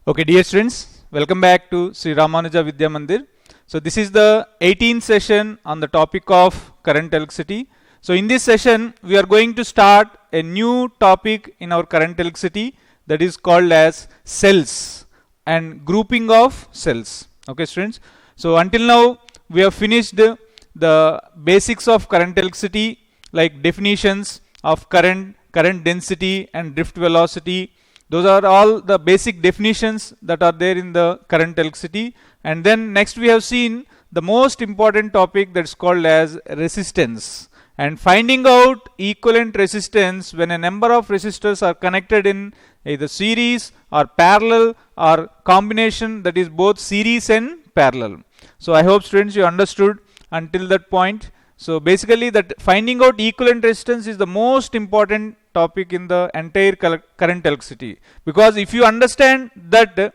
Okay, dear students, welcome back to Sri Ramanuja Vidya Mandir. So this is the 18th session on the topic of current electricity. So in this session, we are going to start a new topic in our current electricity that is called as cells and grouping of cells. Okay, students. So until now, we have finished the basics of current electricity, like definitions of current density and drift velocity. Those are all the basic definitions that are there in the current electricity. And then next we have seen the most important topic that's called as resistance, and finding out equivalent resistance when a number of resistors are connected in either series or parallel or combination, that is both series and parallel. So I hope students you understood until that point. So basically that finding out equivalent resistance is the most important topic in the entire current electricity, because if you understand that,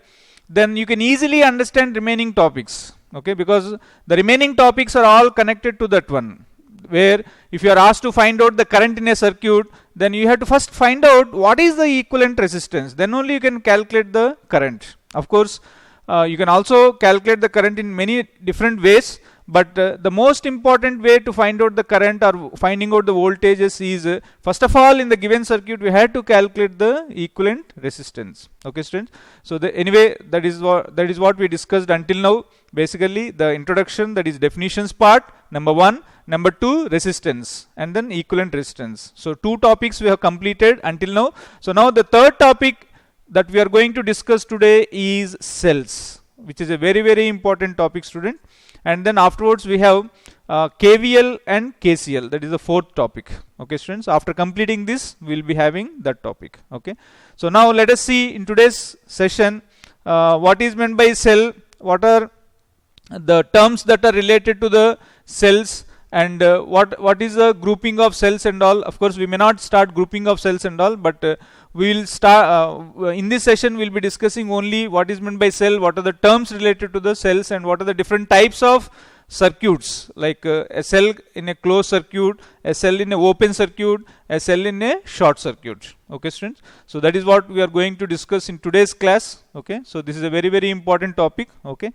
then you can easily understand remaining topics. Okay, because the remaining topics are all connected to that one, where if you are asked to find out the current in a circuit, then you have to first find out what is the equivalent resistance, then only you can calculate the current. Of course, you can also calculate the current in many different ways, but the most important way to find out the current or finding out the voltages is first of all, in the given circuit we had to calculate the equivalent resistance. Okay, students. So anyway, that is what we discussed until now. Basically the introduction, that is definitions part, number 1, number 2 resistance, and then equivalent resistance. So 2 topics we have completed until now. So now the third topic that we are going to discuss today is cells, which is a very important topic, student. And then afterwards we have KVL and KCL, that is the fourth topic. Okay, students, after completing this we will be having that topic. Okay, so now let us see in today's session what is meant by cell, what are the terms that are related to the cells, and what is the grouping of cells and all. Of course we may not start grouping of cells and all, but we will start in this session we will be discussing only what is meant by cell, what are the terms related to the cells, and what are the different types of circuits, like a cell in a closed circuit, a cell in a open circuit, a cell in a short circuit. Okay, students, so that is what we are going to discuss in today's class. Okay, so this is a very important topic. Okay,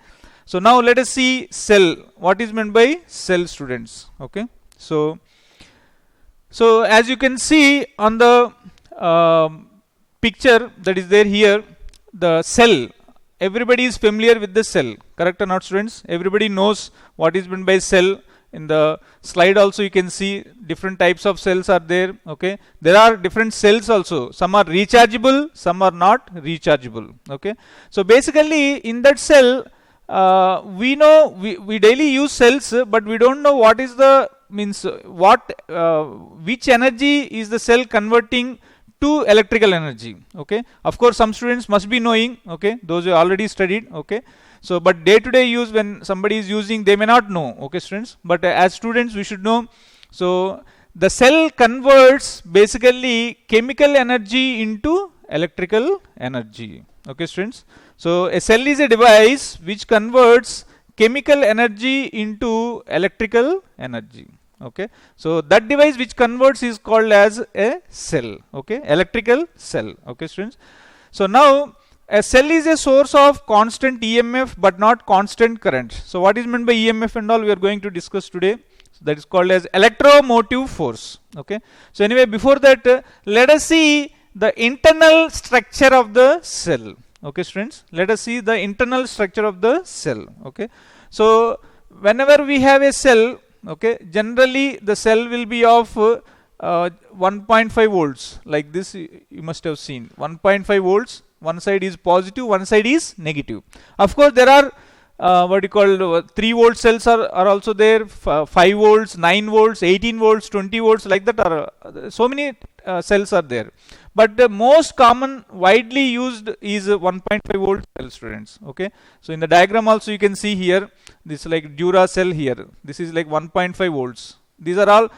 so now let us see cell, what is meant by cell, students. Okay, so as you can see on the picture that is there here, the cell, everybody is familiar with the cell, correct or not, students? Everybody knows what is meant by cell. In the slide also you can see different types of cells are there. Okay, there are different cells also, some are rechargeable, some are not rechargeable. Okay, so basically in that cell, we know we daily use cells, but we don't know what is the which energy is the cell converting to electrical energy. Okay, of course some students must be knowing, okay, those who already studied. Okay, so but day to day use, when somebody is using, they may not know. Okay, students, but as students we should know. So the cell converts basically chemical energy into electrical energy. Okay, students, so a cell is a device which converts chemical energy into electrical energy. Okay, so that device which converts is called as a cell. Okay, electrical cell. Okay, students, so now a cell is a source of constant EMF but not constant current. So what is meant by EMF and all we are going to discuss today. So that is called as electromotive force. Okay, so anyway, before that let us see the internal structure of the cell. Okay, students, let us see the internal structure of the cell. Okay, so whenever we have a cell, okay, generally the cell will be of 1.5 volts, like this. You must have seen 1.5 volts. One side is positive, one side is negative. Of course there are 3 volt cells are also there, 5 volts, 9 volts, 18 volts, 20 volts, like that are so many cells are there. But the most common widely used is 1.5 volt cell, students. Okay, so in the diagram also you can see here, this is like Duracell here, this is like 1.5 volts. These are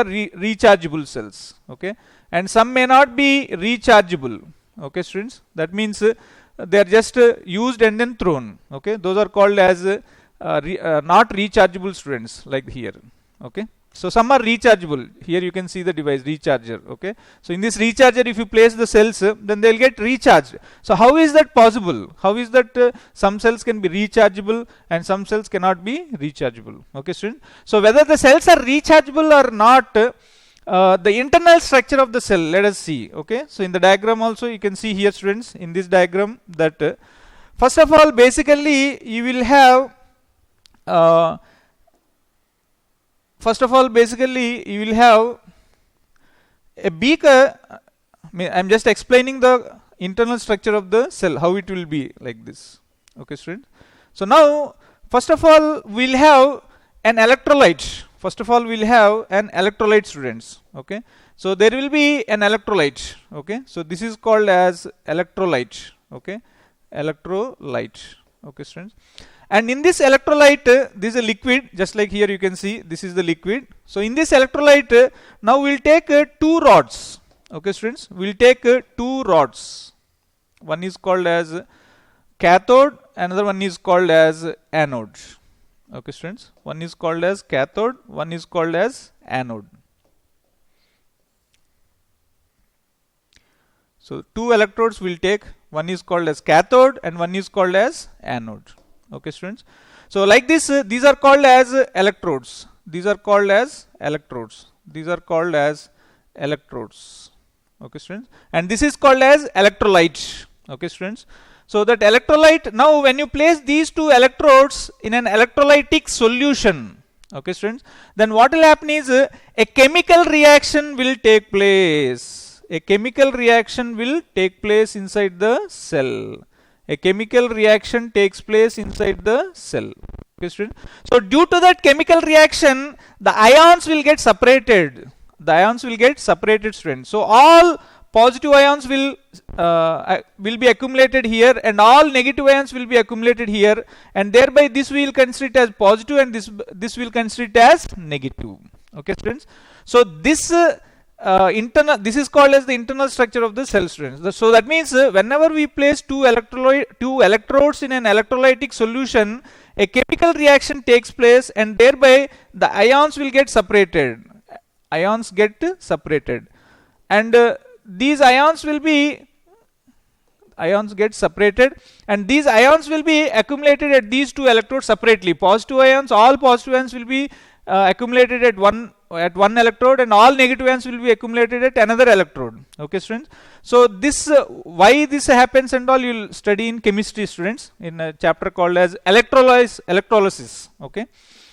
rechargeable cells. Okay, and some may not be rechargeable. Okay, students, that means they are just used and then thrown. Okay, those are called as not rechargeable, students, like here. Okay, So some are rechargeable. Here you can see the device recharger. Okay. So in this recharger, if you place the cells, then they'll get recharged. So how is that possible? How is that some cells can be rechargeable and some cells cannot be rechargeable? Okay, student. So whether the cells are rechargeable or not, the internal structure of the cell, let us see. Okay. So in the diagram also you can see here, students, in this diagram that first of all, basically you will have a beaker. I'm just explaining the internal structure of the cell, how it will be like this. Okay, student. So now, first of all, we'll have an electrolyte. Students. Okay. So there will be an electrolyte. Okay. So this is called as electrolyte. Okay. Electrolyte. Okay, students. And in this electrolyte, this is a liquid, just like here you can see, this is the liquid. So in this electrolyte, now we'll take two rods. Okay, students, we'll take two rods. One is called as cathode, another one is called as anode. Okay, students, one is called as cathode, one is called as anode. So two electrodes we'll take, one is called as cathode and one is called as anode. Okay, students. So like this, these are called as electrodes. These are called as electrodes. These are called as electrodes. Okay, students. And this is called as electrolyte. Okay, students. So that electrolyte, now when you place these two electrodes in an electrolytic solution, okay, students, then what will happen is a chemical reaction will take place. A chemical reaction will take place inside the cell. A chemical reaction takes place inside the cell. Okay, student. So due to that chemical reaction, the ions will get separated. The ions will get separated, students. So all positive ions will be accumulated here, and all negative ions will be accumulated here, and thereby this we will consider it as positive, and this will consider it as negative. Okay, students. So this this is called as the internal structure of the cell, students. So that means whenever we place two electrodes in an electrolytic solution, a chemical reaction takes place, and thereby the ions will get separated. Ions get separated, and these ions get separated, and these ions will be accumulated at these two electrodes separately. Positive ions, all positive ions will be accumulated at one electrode, and all negative ions will be accumulated at another electrode. Okay, students. So this why this happens and all you will study in chemistry, students, in a chapter called as electrolysis. Okay,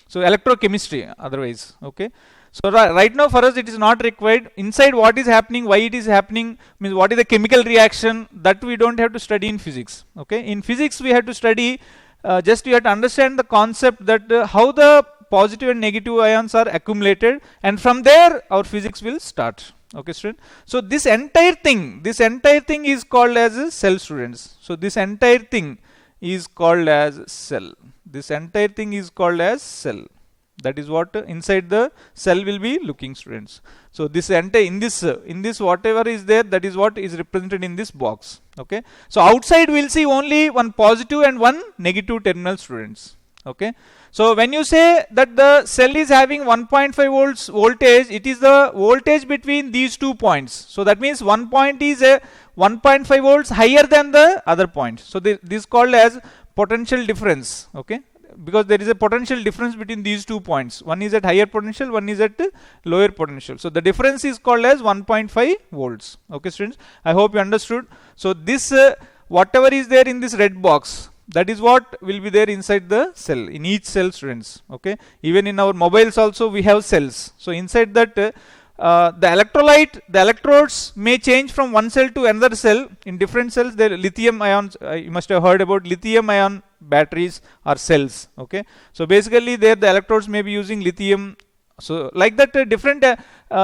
so electrochemistry otherwise. Okay. So right now for us it is not required. Inside what is happening, why it is happening, means what is the chemical reaction, that we don't have to study in physics. Okay, in physics we have to study, just you have to understand the concept that how the positive and negative ions are accumulated, and from there our physics will start. Okay, student. So this entire thing is called as a cell, students. So this entire thing is called as cell. This entire thing is called as cell. That is what inside the cell will be looking, students. So this entire in this whatever is there, that is what is represented in this box. Okay. So outside we'll see only one positive and one negative terminal, students. Okay. So when you say that the cell is having 1.5 volts voltage, it is the voltage between these 2 points. So that means one point is a 1.5 volts higher than the other point. So this is called as potential difference. Okay. Because there is a potential difference between these 2 points. One is at higher potential, one is at lower potential. So the difference is called as 1.5 volts. Okay, students. I hope you understood. So this whatever is there in this red box, that is what will be there inside the cell, in each cell, students. Okay. Even in our mobiles also we have cells. So inside that the electrodes may change from one cell to another cell. In different cells, there are lithium ions. You must have heard about lithium ion batteries or cells. Okay. So basically there the electrodes may be using lithium. So like that different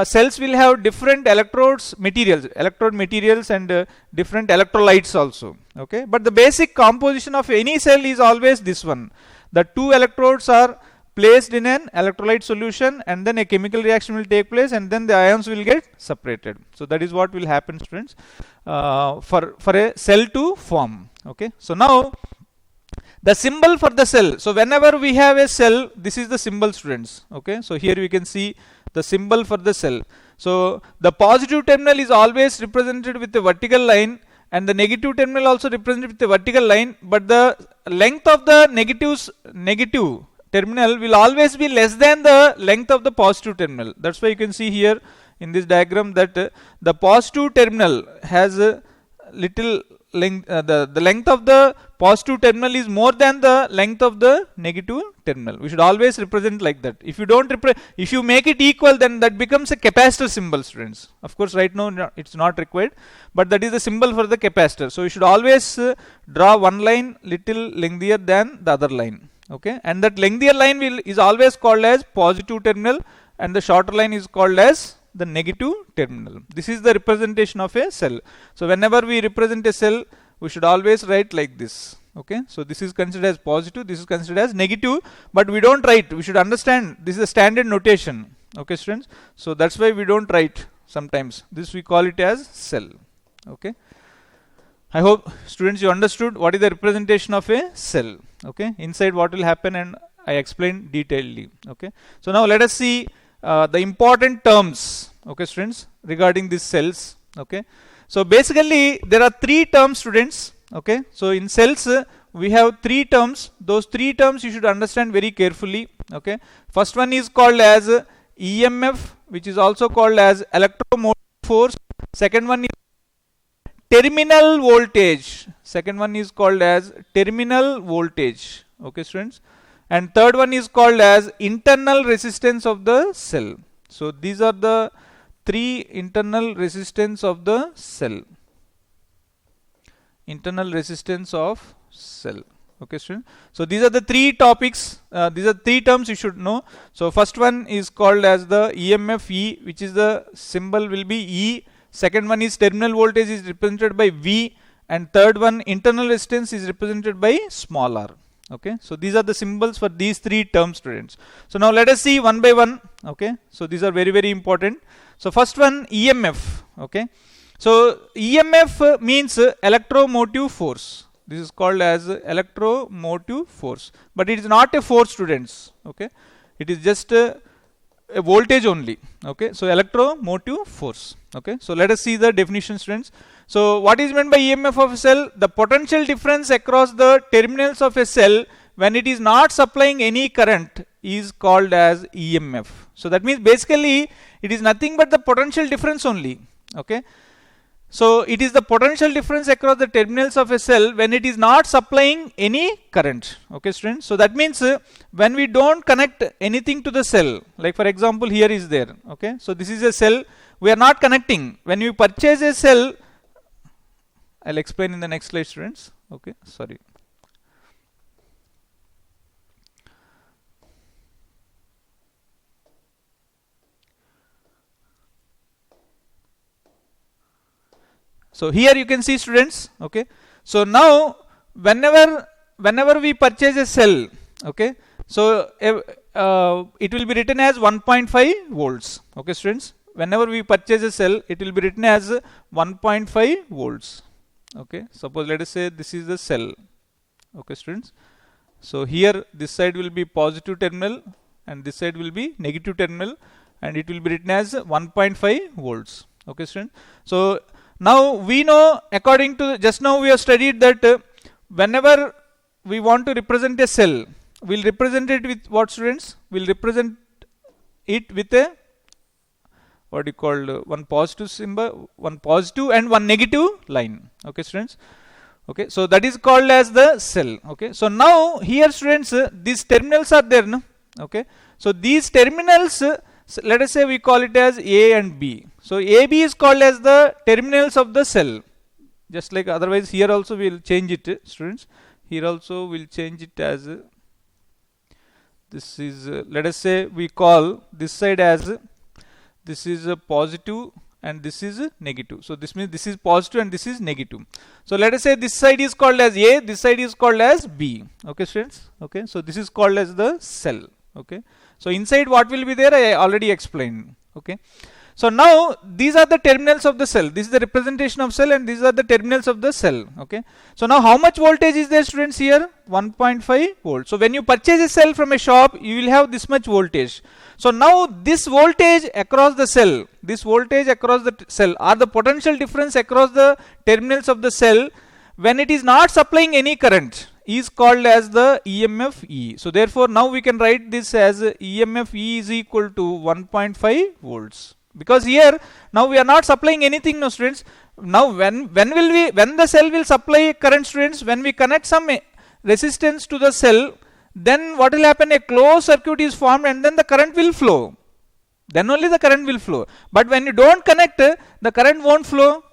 cells will have different electrode materials and different electrolytes also. Okay. But the basic composition of any cell is always this one. The two electrodes are placed in an electrolyte solution, and then a chemical reaction will take place, and then the ions will get separated. So that is what will happen, students, for a cell to form. Okay. So now the symbol for the cell. So whenever we have a cell, this is the symbol, students. Okay, so here we can see the symbol for the cell. So the positive terminal is always represented with a vertical line, and the negative terminal also represented with a vertical line, but the length of the negative terminal will always be less than the length of the positive terminal. That's why you can see here in this diagram that the positive terminal has a little length, the length of the positive terminal is more than the length of the negative terminal. We should always represent like that. If you don't if you make it equal, then that becomes a capacitor symbol, students. Of course right now it's not required, but that is the symbol for the capacitor. So you should always draw one line little lengthier than the other line. Okay, and that lengthier line is always called as positive terminal, and the shorter line is called as the negative terminal. This is the representation of a cell. So whenever we represent a cell, we should always write like this. Okay, so this is considered as positive, this is considered as negative, but we don't write. We should understand this is a standard notation. Okay, students, so that's why we don't write sometimes. This we call it as cell. Okay, I hope students you understood what is the representation of a cell. Okay, inside what will happen, and I explained detailedly. Okay, so now let us see the important terms, okay, students, regarding these cells. Okay, so basically there are three terms, students. Okay, so in cells we have three terms. Those three terms you should understand very carefully. Okay, first one is called as EMF, which is also called as electromotive force. Second one is terminal voltage. Second one is called as terminal voltage. Okay, students. And third one is called as internal resistance of the cell. So these are the three internal resistance of the cell. Internal resistance of cell. Okay, student. So these are the three topics. These are three terms you should know. So first one is called as the EMF E, which is the symbol will be E. Second one is terminal voltage is represented by V, and third one internal resistance is represented by small r. Okay, so these are the symbols for these three terms, students. So now let us see one by one. Okay, so these are very, very important. So first one, EMF. Okay, so EMF means electromotive force. This is called as electromotive force, but it is not a force, students. Okay, it is just a voltage only. Okay, so electromotive force. Okay, so let us see the definition, students. So what is meant by EMF of a cell? The potential difference across the terminals of a cell when it is not supplying any current is called as EMF. So that means basically it is nothing but the potential difference only. Okay, so it is the potential difference across the terminals of a cell when it is not supplying any current. Okay, students. So that means when we don't connect anything to the cell, like for example here is there. Okay, so this is a cell, we are not connecting. When you purchase a cell, I'll explain in the next slide, students. Okay, sorry. So here you can see, students. Okay, so now whenever we purchase a cell, okay, so it will be written as 1.5 volts. Okay, students, whenever we purchase a cell, it will be written as 1.5 volts. Okay, suppose let us say this is the cell. Okay, students, so here this side will be positive terminal and this side will be negative terminal, and it will be written as 1.5 volts. Okay, students. So now we know, according to just now we have studied that whenever we want to represent a cell, we'll represent it with what, students? We'll represent it with a what you call one positive symbol, one positive and one negative line. Okay, students. Okay, so that is called as the cell. Okay, so now here, students, these terminals are there, no? Okay, so these terminals, let us say we call it as A and B. So AB is called as the terminals of the cell. Just like otherwise here also we will change it, students. Here also we will change it as this is let us say we call this side as this is a positive and this is a negative. So this means this is positive and this is negative. So let us say this side is called as A, this side is called as B. Okay, students. Okay, so this is called as the cell. Okay, so inside what will be there, I already explained. Okay, So now these are the terminals of the cell. This is the representation of cell and these are the terminals of the cell. Okay. So now how much voltage is there, students, here? 1.5 volts. So when you purchase a cell from a shop, you will have this much voltage. So now this voltage across the cell, this voltage across the cell are the potential difference across the terminals of the cell when it is not supplying any current, is called as the EMF E. So therefore now we can write this as EMF E is equal to 1.5 volts. Because here now we are not supplying anything, no, students. Now when the cell will supply current, students, when we connect some resistance to the cell, then what will happen? A closed circuit is formed and then the current will flow. Then only the current will flow. But when you don't connect, the current won't flow.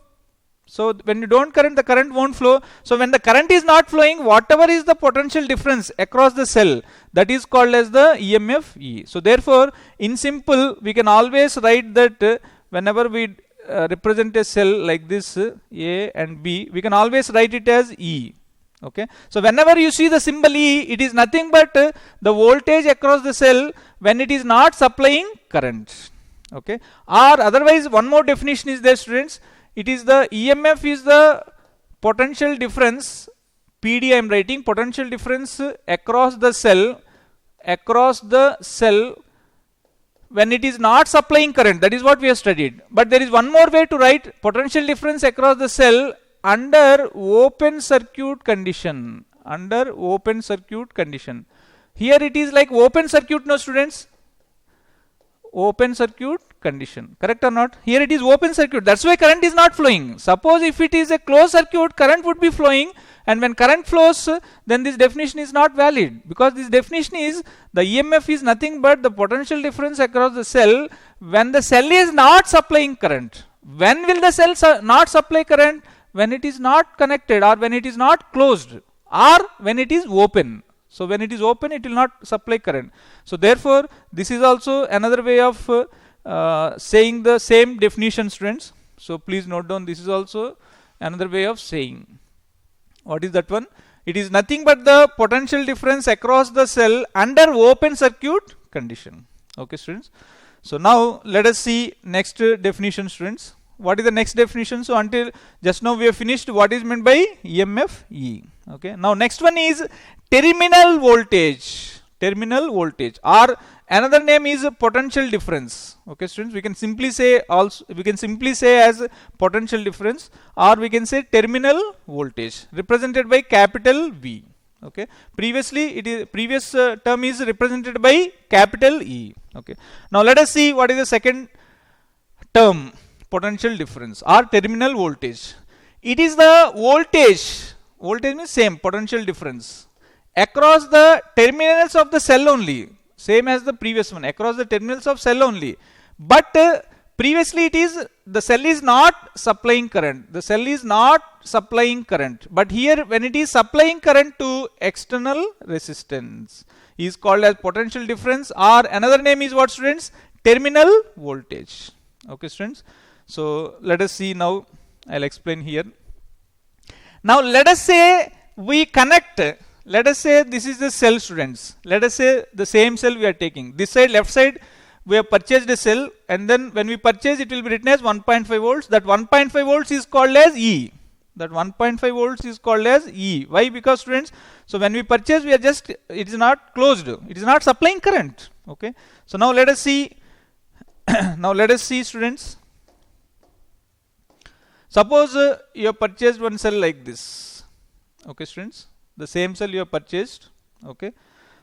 So when you don't connect, the current won't flow. So when the current is not flowing, whatever is the potential difference across the cell, that is called as the EMF E. So therefore, in simple, we can always write that whenever we represent a cell like this, A and B, we can always write it as E. Okay. So whenever you see the symbol E, it is nothing but the voltage across the cell when it is not supplying current. Okay. Or otherwise, one more definition is there, students. It is the EMF is the potential difference, PD I am writing, potential difference across the cell when it is not supplying current. That is what we have studied. But there is one more way to write potential difference across the cell under open circuit condition. Under open circuit condition. Here it is like open circuit, no, students? Open circuit condition, correct or not? Here it is open circuit, that's why current is not flowing. Suppose if it is a closed circuit, current would be flowing, and when current flows, then this definition is not valid, because this definition is the EMF is nothing but the potential difference across the cell when the cell is not supplying current. When will the cell not supply current? When it is not connected, or when it is not closed, or when it is open. So when it is open, it will not supply current. So therefore, this is also another way of saying the same definition, students. So please note down, this is also another way of saying. What is that one? It is nothing but the potential difference across the cell under open circuit condition. Okay, students. So now let us see next definition, students. What is the next definition? So until just now we have finished what is meant by EMF E. Okay. Now next one is terminal voltage. Terminal voltage, or another name is potential difference. Okay, students, we can simply say as potential difference, or we can say terminal voltage represented by capital V. Okay, previous term is represented by capital E. Okay, now let us see what is the second term, potential difference or terminal voltage. It is the voltage means same, potential difference across the terminals of the cell only, same as the previous one, across the terminals of cell only. But previously it is the cell is not supplying current. The cell is not supplying current. But here when it is supplying current to external resistance is called as potential difference, or another name is what, students? Terminal voltage. Okay, students. So let us see now. I'll explain here. Now let us say we connect. Let us say this is the cell, students. Let us say the same cell we are taking. This side, left side, we have purchased a cell, and then when we purchase, it will be written as 1.5 volts. That 1.5 volts is called as E. That 1.5 volts is called as E. Why? Because, students, so when we purchase, we are just, it is not closed. It is not supplying current. Okay. So now let us see. Now let us see, students. Suppose you have purchased one cell like this. Okay, students. The same cell you have purchased. Okay.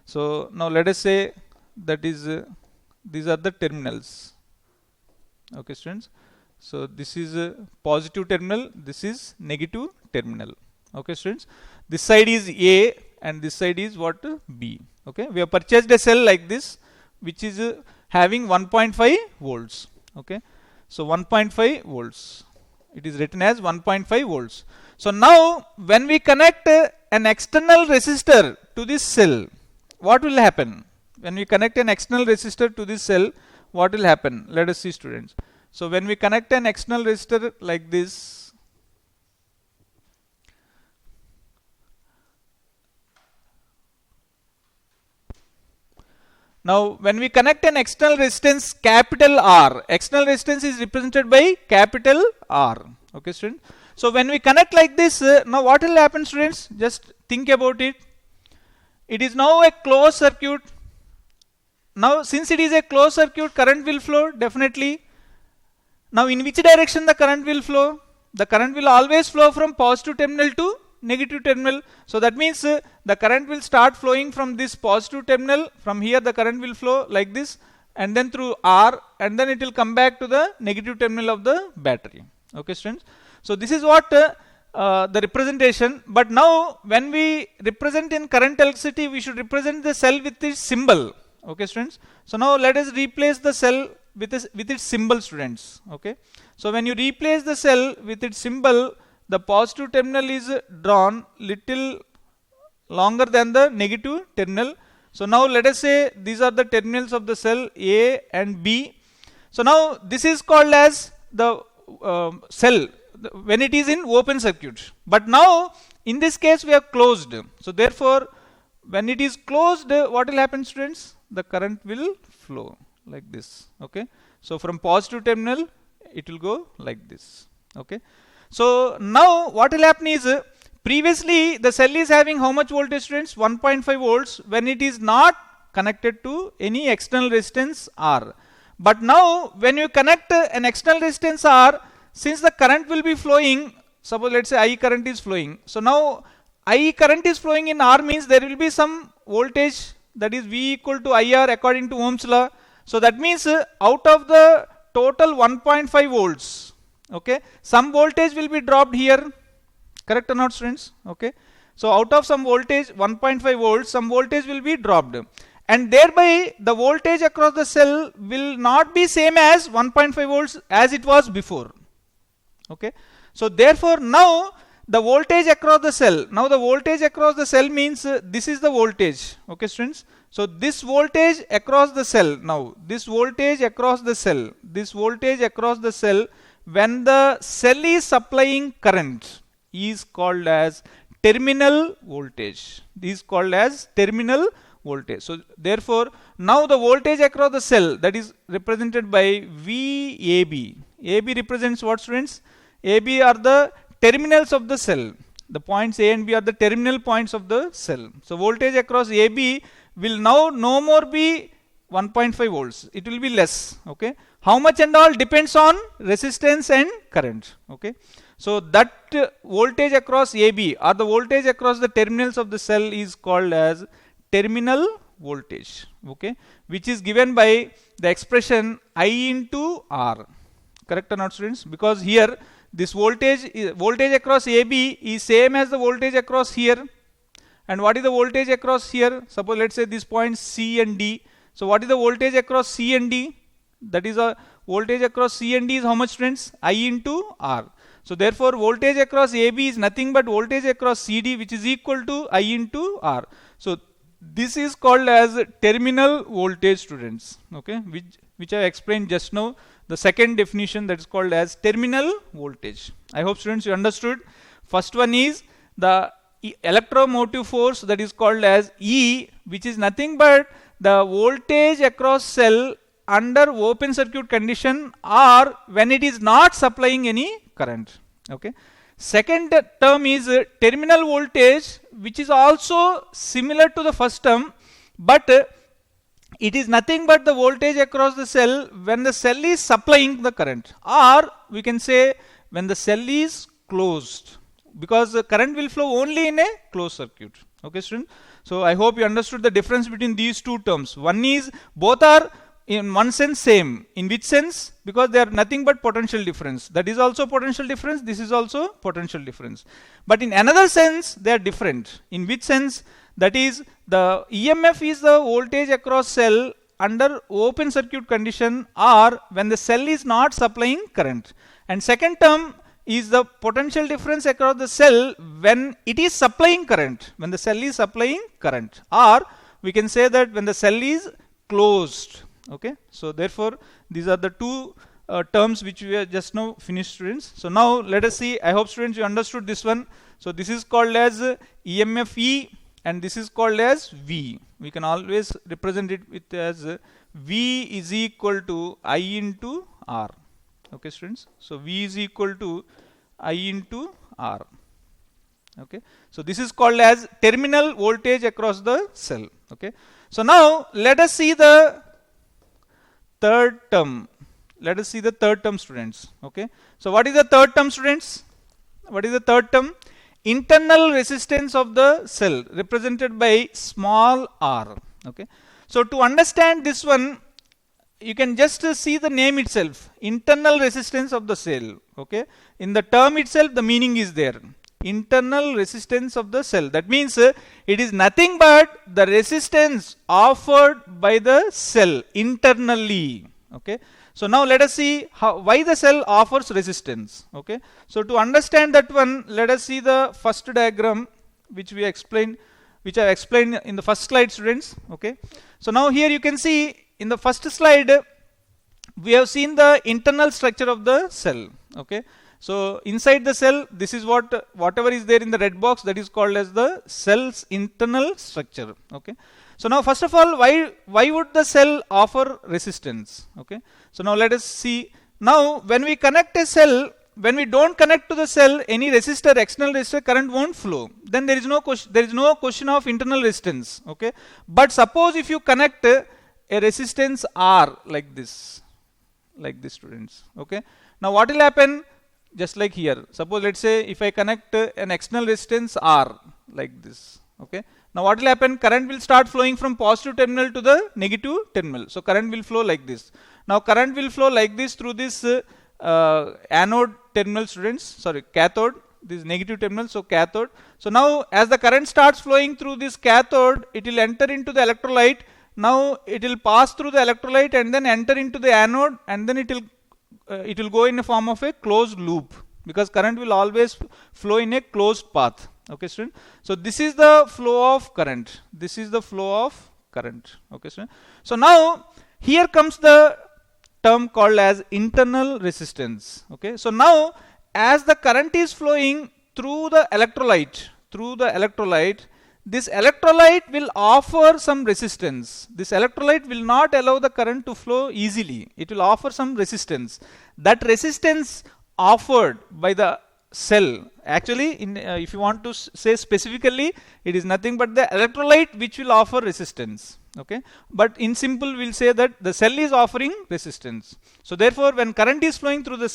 So now let us say that is these are the terminals. Okay, students. So this is a positive terminal. This is negative terminal. Okay, students. This side is A and this side is what? B. Okay. We have purchased a cell like this, which is having 1.5 volts. Okay. So 1.5 volts. It is written as 1.5 volts. So now when we connect an external resistor to this cell, what will happen? When we connect an external resistor to this cell, what will happen? Let us see, students. So when we connect an external resistor like this, Now when we connect an external resistance capital R, external resistance is represented by capital R. Okay students. So when we connect like this, now what will happen students? Just think about it. It is now a closed circuit. Now since it is a closed circuit, current will flow definitely. Now in which direction the current will flow? The current will always flow from positive terminal to negative terminal. So that means the current will start flowing from this positive terminal. From here the current will flow like this, and then through R, and then it will come back to the negative terminal of the battery. Okay students. So this is what the representation. But now when we represent in current electricity, we should represent the cell with its symbol. Okay students. So now let us replace the cell with its symbol, students. Okay. So when you replace the cell with its symbol, the positive terminal is drawn little longer than the negative terminal. So now let us say these are the terminals of the cell A and B. So now this is called as the cell when it is in open circuit. But now in this case we are closed. So therefore when it is closed, what will happen students? The current will flow like this. Okay. So from positive terminal it will go like this. Okay. So now what will happen is, previously the cell is having how much voltage students? 1.5 volts when it is not connected to any external resistance R. But now when you connect an external resistance R, since the current will be flowing, suppose let's say I current is flowing. So now I current is flowing in R means there will be some voltage, that is V equal to IR according to Ohm's law. So that means out of the total 1.5 volts, okay, some voltage will be dropped here. Correct or not students? Okay. So out of some voltage 1.5 volts, some voltage will be dropped, and thereby the voltage across the cell will not be same as 1.5 volts as it was before. Okay. So therefore now the voltage across the cell, now the voltage across the cell means this is the voltage. Okay students. So this voltage across the cell, now this voltage across the cell, this voltage across the cell, when the cell is supplying current, is called as terminal voltage. This is called as terminal voltage. So therefore now the voltage across the cell, that is represented by VAB. AB represents what students? AB are the terminals of the cell. The points A and B are the terminal points of the cell. So voltage across AB will now no more be 1.5 volts. It will be less. Okay. How much and all depends on resistance and current. Okay. So that voltage across AB or the voltage across the terminals of the cell is called as terminal voltage. Okay. Which is given by the expression I into R. Correct or not students? Because here this voltage across AB is same as the voltage across here. And what is the voltage across here? Suppose let's say these points C and D. So what is the voltage across C and D? That is a voltage across C and D is how much students? I into R. So therefore voltage across AB is nothing but voltage across CD, which is equal to I into R. So this is called as terminal voltage students. Okay, which I explained just now. The second definition, that is called as terminal voltage. I hope students you understood. First one is the electromotive force, that is called as E, which is nothing but the voltage across cell under open circuit condition or when it is not supplying any current. Okay. Second term is terminal voltage, which is also similar to the first term, but it is nothing but the voltage across the cell when the cell is supplying the current, or we can say when the cell is closed, because the current will flow only in a closed circuit. Okay student. So I hope you understood the difference between these two terms. One is both are in one sense same. In which sense? Because they are nothing but potential difference. That is also potential difference. This is also potential difference. But in another sense they are different. In which sense? That is the EMF is the voltage across cell under open circuit condition or when the cell is not supplying current. And second term is the potential difference across the cell when it is supplying current, when the cell is supplying current, or we can say that when the cell is closed. Okay. So therefore these are the two terms which we have just now finished students. So now let us see, I hope students you understood this one. So this is called as EMF E and this is called as V. We can always represent it with as V is equal to I into R. Okay, students. So V is equal to I into R. Okay. So this is called as terminal voltage across the cell. Okay. So now let us see the third term. Let us see the third term, students. Okay. So what is the third term, students? What is the third term? Internal resistance of the cell represented by small r. Okay. So to understand this one, you can just see the name itself, internal resistance of the cell. Okay. In the term itself, the meaning is there. Internal resistance of the cell. That means it is nothing but the resistance offered by the cell internally. Okay. So now let us see why the cell offers resistance. Okay. So to understand that one, let us see the first diagram which I explained in the first slide, students. Okay. So now here you can see in the first slide we have seen the internal structure of the cell. Okay. So inside the cell, this is whatever is there in the red box, that is called as the cell's internal structure. Okay. So now first of all, why would the cell offer resistance? Okay. So now let us see. Now when we connect a cell, when we don't connect to the cell any resistor, external resistor, current won't flow. Then there is no question of internal resistance. Okay. But suppose if you connect a resistance R like this, students. Okay. Now what will happen? Just like here, suppose let's say if I connect an external resistance R like this. Okay. Now what will happen? Current will start flowing from positive terminal to the negative terminal. So current will flow like this. Now current will flow like this through this anode terminal, students. Sorry, cathode. This negative terminal, so cathode. So now as the current starts flowing through this cathode, it will enter into the electrolyte. Now it will pass through the electrolyte and then enter into the anode, and then it will go in the form of a closed loop, because current will always flow in a closed path. Okay, student. So this is the flow of current. This is the flow of current. Okay, student. So now here comes the term called as internal resistance. Okay. So now as the current is flowing through the electrolyte, this electrolyte will offer some resistance. This electrolyte will not allow the current to flow easily. It will offer some resistance. That resistance offered by the cell, actually if you want to say specifically, it is nothing but the electrolyte which will offer resistance. Okay. But in simple we'll say that the cell is offering resistance. So therefore when current is flowing through the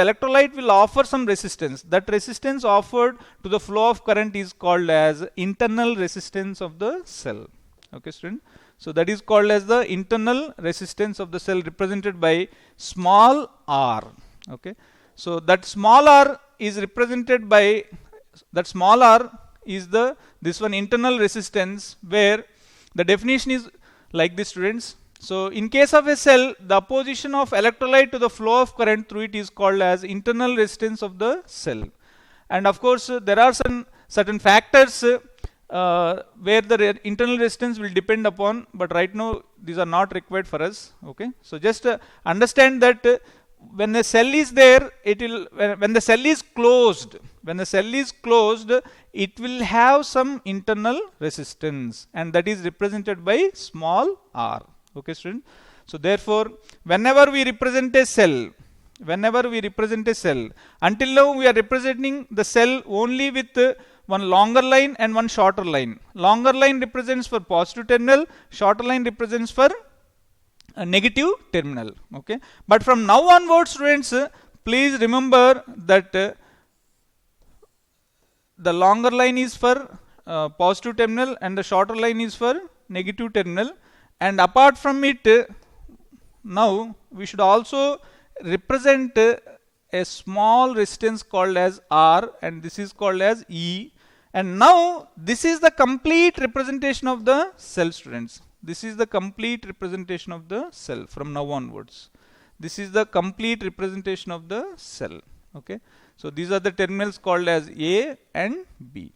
electrolyte will offer some resistance. That resistance offered to the flow of current is called as internal resistance of the cell. Okay, student. So that is called as the internal resistance of the cell, represented by small r. Okay. So that small r is represented by, this one internal resistance, where the definition is like this, students. So in case of a cell, the opposition of electrolyte to the flow of current through it is called as internal resistance of the cell. And of course there are some certain factors where the internal resistance will depend upon, but right now these are not required for us. Okay. So just understand that when the cell is there, when the cell is closed, it will have some internal resistance, and that is represented by small r. Okay, student. So therefore whenever we represent a cell, until now we are representing the cell only with one longer line and one shorter line. Longer line represents for positive terminal, shorter line represents for a negative terminal. Okay. But from now onwards, students, please remember that the longer line is for positive terminal and the shorter line is for negative terminal. And apart from it, now we should also represent a small resistance called as R, and this is called as E. And now this is the complete representation of the cell, students. This is the complete representation of the cell from now onwards. This is the complete representation of the cell. Okay. So these are the terminals called as A and B.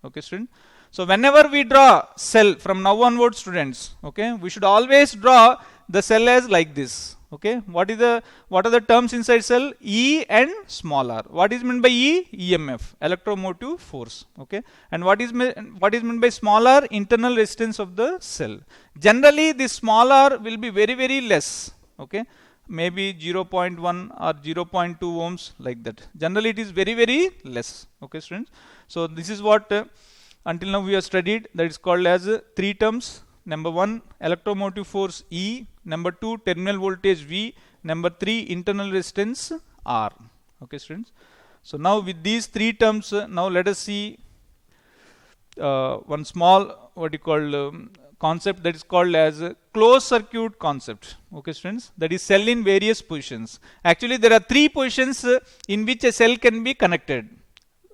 Okay, student. So whenever we draw cell from now onwards, students, okay, we should always draw the cell as like this. Okay, what are the terms inside cell? E and small r. What is meant by E? EMF, electromotive force. Okay, and what is meant by small r? Internal resistance of the cell. Generally, this small r will be very less. Okay, maybe 0.1 or 0.2 ohms, like that. Generally, it is very less. Okay, students. So this is what until now we have studied. That is called as three terms. Number 1, electromotive force E. Number 2, terminal voltage V. Number 3, internal resistance R. Okay, students. So now with these three terms, now let us see one small concept that is called as closed circuit concept. Okay, students. That is cell in various positions. Actually, there are three positions in which a cell can be connected.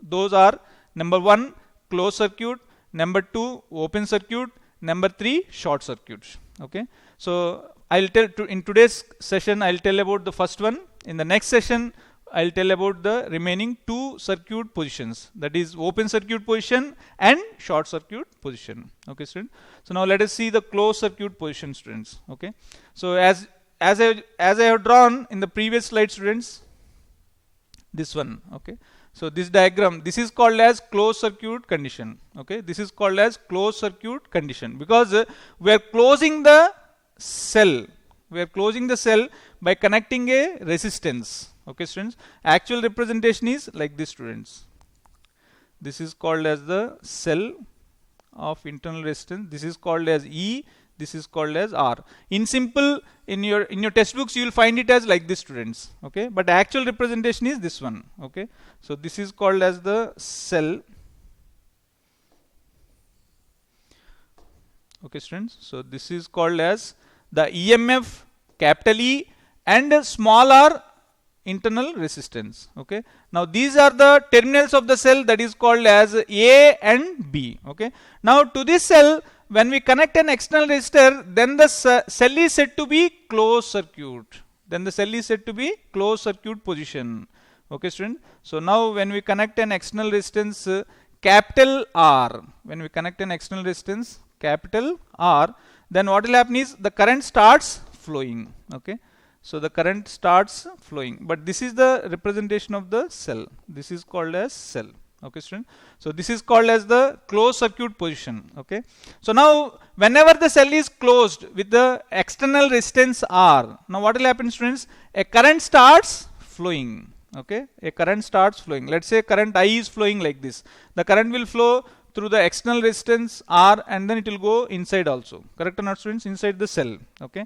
Those are number 1, closed circuit. Number 2, open circuit. Number 3, short circuit. Okay, so I'll tell in today's session I'll tell about the first one. In the next session I'll tell about the remaining two circuit positions, that is open circuit position and short circuit position. Okay, students. So now let us see the closed circuit position, students. Okay, so as I have drawn in the previous slide, students, this one. Okay, so this diagram, this is called as closed circuit condition. Okay, this is called as closed circuit condition because we are closing the cell. We are closing the cell by connecting a resistance. Okay, students. Actual representation is like this, students. This is called as the cell of internal resistance. This is called as E. This is called as R. In simple, in your textbooks you will find it as like this, students. Okay, but actual representation is this one. Okay, so this is called as the cell. Okay, students. So this is called as the EMF, capital E, and small r, internal resistance. Okay, now these are the terminals of the cell, that is called as A and B. Okay, now to this cell, when we connect an external resistor, then the cell is said to be closed circuit. Then the cell is said to be closed circuit position. Okay, student. So now when we connect an external resistance capital R, when we connect an external resistance capital R, then what will happen is the current starts flowing. Okay, so the current starts flowing. But this is the representation of the cell. This is called as cell. Okay, student. So this is called as the closed circuit position. Okay, so now whenever the cell is closed with the external resistance R, now what will happen, students? A current starts flowing. Okay, a current starts flowing. Let's say current I is flowing like this. The current will flow through the external resistance R and then it will go inside also. Correct or not, students? Inside the cell. Okay,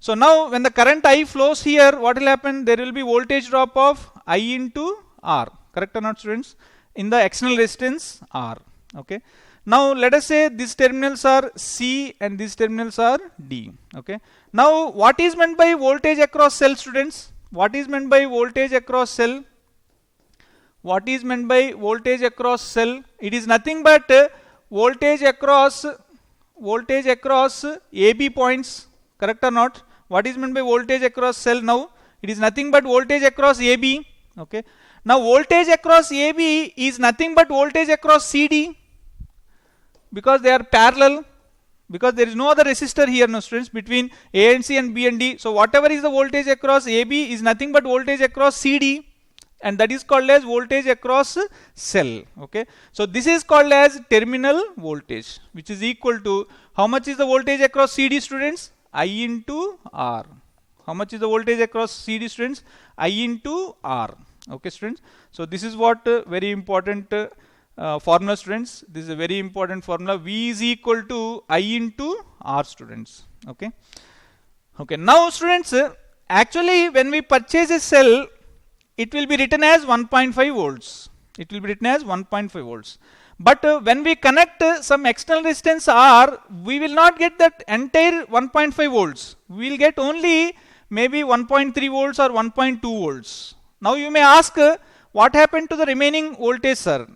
so now when the current I flows here, what will happen? There will be voltage drop of I into R. Correct or not, students? In the external resistance R. Okay, now let us say these terminals are C and these terminals are D. Okay, now what is meant by voltage across cell, students? What is meant by voltage across cell? What is meant by voltage across cell? It is nothing but voltage across AB points. Correct or not? What is meant by voltage across cell now? It is nothing but voltage across AB. Okay, now voltage across AB is nothing but voltage across CD, because they are parallel, because there is no other resistor here, no, students, between A and C and B and D. So whatever is the voltage across AB is nothing but voltage across CD, and that is called as voltage across cell. Okay, so this is called as terminal voltage, which is equal to, how much is the voltage across CD, students? I into R. How much is the voltage across CD, students? I into R. Okay, students. So this is what very important formula, students. This is a very important formula. V is equal to I into R, students. Okay. Okay. Now, students, actually when we purchase a cell, it will be written as 1.5 volts. It will be written as 1.5 volts. But when we connect some external resistance R, we will not get that entire 1.5 volts. We will get only maybe 1.3 volts or 1.2 volts. Now you may ask, what happened to the remaining voltage, sir?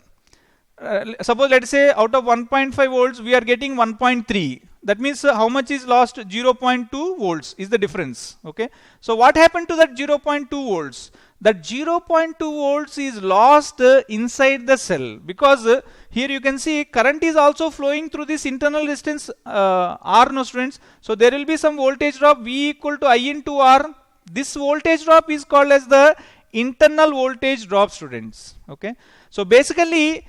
Suppose let us say out of 1.5 volts we are getting 1.3. That means how much is lost? 0.2 volts is the difference. Okay. So what happened to that 0.2 volts? That 0.2 volts is lost inside the cell, because here you can see current is also flowing through this internal resistance R, no, students. So there will be some voltage drop V equal to I into R. This voltage drop is called as the internal voltage drop, students. Okay, so basically,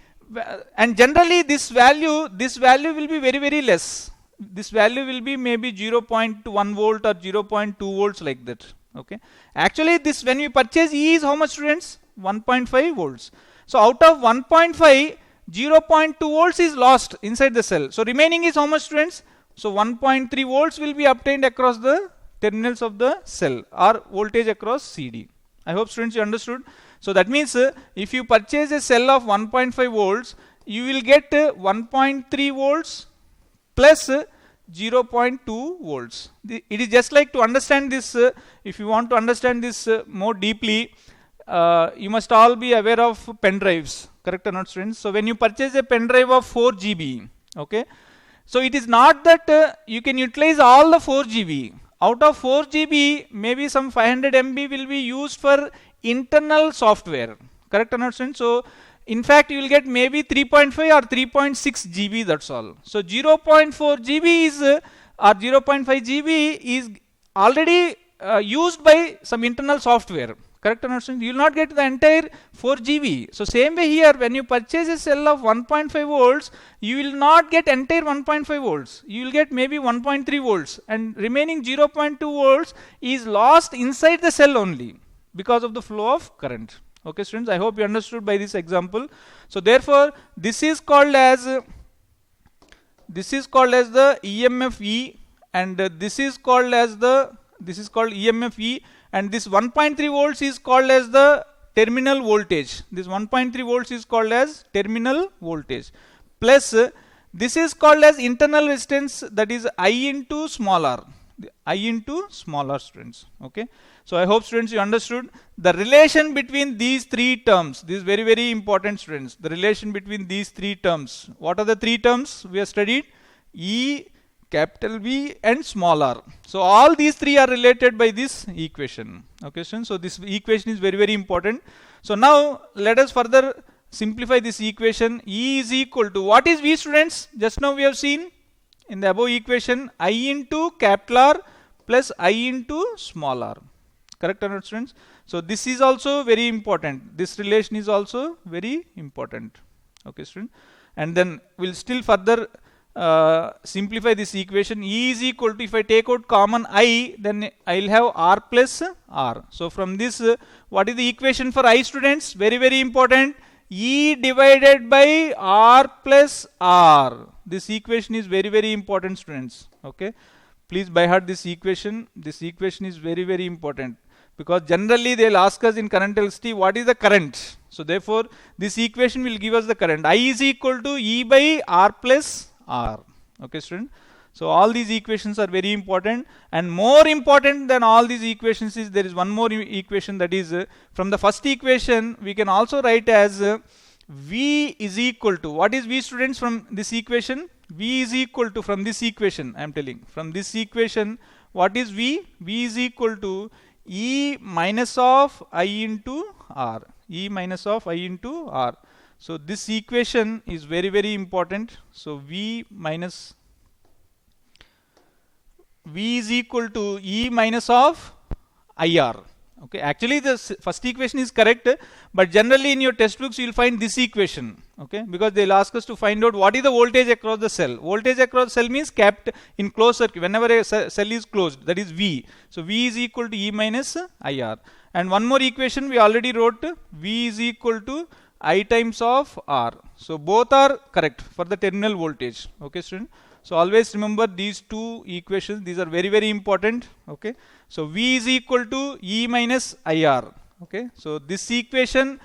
and generally this value will be very less. This value will be maybe 0.1 volt or 0.2 volts, like that. Okay, actually this, when we purchase E, is how much, students? 1.5 volts. So out of 1.5, 0.2 volts is lost inside the cell. So remaining is how much, students? So 1.3 volts will be obtained across the terminals of the cell, or voltage across CD. I hope, students, you understood. So that means if you purchase a cell of 1.5 volts, you will get 1.3 volts plus 0.2 volts. It is just like, to understand this, if you want to understand this more deeply, you must all be aware of pen drives, correct or not, students? So when you purchase a pen drive of 4 GB, okay, so it is not that you can utilize all the 4 GB. Out of 4 GB, maybe some 500 MB will be used for internal software, correct or not, students? So in fact, you will get maybe 3.5 or 3.6 GB, that's all. So 0.4 GB is or 0.5 GB is already used by some internal software, correct or not, students? You will not get the entire 4 GB. So same way here, when you purchase a cell of 1.5 volts, you will not get entire 1.5 volts. You will get maybe 1.3 volts, and remaining 0.2 volts is lost inside the cell only because of the flow of current. Okay, students, I hope you understood by this example. So therefore, this is called as the EMF E, and this is called EMF E, and this 1.3 volts is called as the terminal voltage. This 1.3 volts is called as terminal voltage, plus this is called as internal resistance, that is I into small r. I into small r, students. Okay, so I hope, students, you understood the relation between these three terms. This is very important, students. The relation between these three terms. What are the three terms we have studied? E, capital V, and small r. So all these three are related by this equation. Okay, students. So this equation is very important. So now let us further simplify this equation. E is equal to, what is V, students? Just now we have seen in the above equation, I into capital R plus I into small r. Correct or not, students? So this is also very important. This relation is also very important. Okay, student. And then we'll still further simplify this equation. E is equal to, if I take out common I, then I'll have R plus R. So from this, what is the equation for I, students? Very important. E divided by R plus R. This equation is very important, students. Okay, please by heart this equation. This equation is very important, because generally they'll ask us in current electricity, what is the current? So therefore this equation will give us the current. I is equal to E by R plus R. Okay, student. So all these equations are very important, and more important than all these equations is, there is one more equation, that is from the first equation we can also write as V is equal to, what is V, students, from this equation? V is equal to, from this equation I am telling, from this equation, what is V? V is equal to E minus of I into R. E minus of I into R. So this equation is very important. So V is equal to E minus of IR. Okay, actually the first equation is correct, but generally in your textbooks you will find this equation. Okay, because they will ask us to find out what is the voltage across the cell. Voltage across the cell means kept in closed circuit. Whenever a cell is closed, that is V. So V is equal to E minus IR. And one more equation we already wrote, V is equal to I times of R. So both are correct for the terminal voltage. Okay, student. So always remember these two equations. These are very important. Okay. So V is equal to E minus IR. Okay. So this equation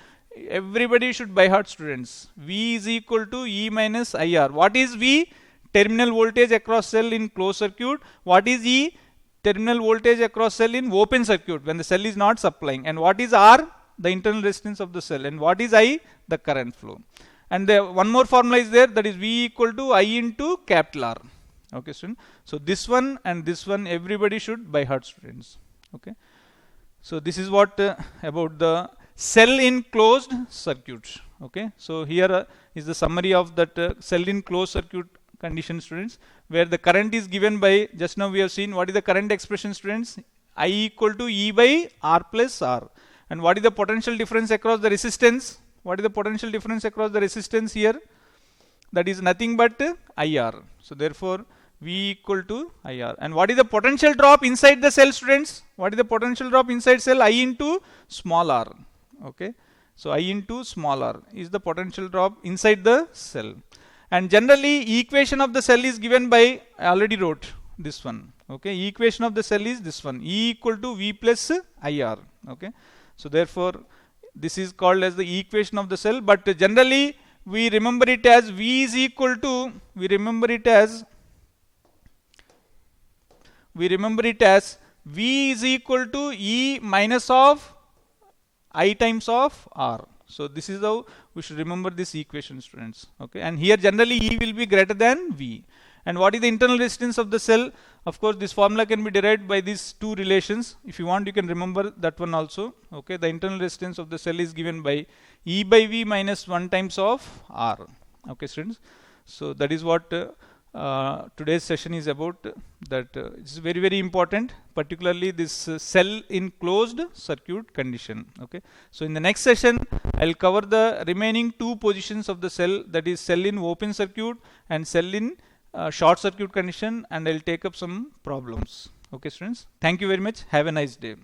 everybody should by heart, students. V is equal to E minus IR. What is V? Terminal voltage across cell in closed circuit. What is E? Terminal voltage across cell in open circuit when the cell is not supplying. And what is R? The internal resistance of the cell. And what is I? The current flow. And one more formula is there, that is V equal to I into capital R. Okay, student. So this one and this one everybody should by heart, students. Okay. So this is what about the cell in closed circuit. Okay. So here is the summary of that cell in closed circuit condition, students, where the current is given by, just now we have seen what is the current expression, students? I equal to E by R plus R. And what is the potential difference across the resistance? What is the potential difference across the resistance here? That is nothing but IR. So therefore V equal to IR. And what is the potential drop inside the cell, students? What is the potential drop inside cell? I into small r. Okay. So I into small r is the potential drop inside the cell. And generally equation of the cell is given by, I already wrote this one. Okay. Equation of the cell is this one. E equal to V plus IR. Okay. So therefore this is called as the equation of the cell, but generally we remember it as V is equal to, we remember it as V is equal to E minus of I times of R. So this is how we should remember this equation, students. Okay, and here generally E will be greater than V. And what is the internal resistance of the cell? Of course, this formula can be derived by these two relations. If you want, you can remember that one also. Okay, the internal resistance of the cell is given by E by V minus 1 times of R. Okay, students. So that is what today's session is about. That it's very, very important, particularly this cell in closed circuit condition. Okay, so in the next session I'll cover the remaining two positions of the cell, that is cell in open circuit and cell in short circuit condition, and I'll take up some problems. Okay, students, thank you very much. Have a nice day.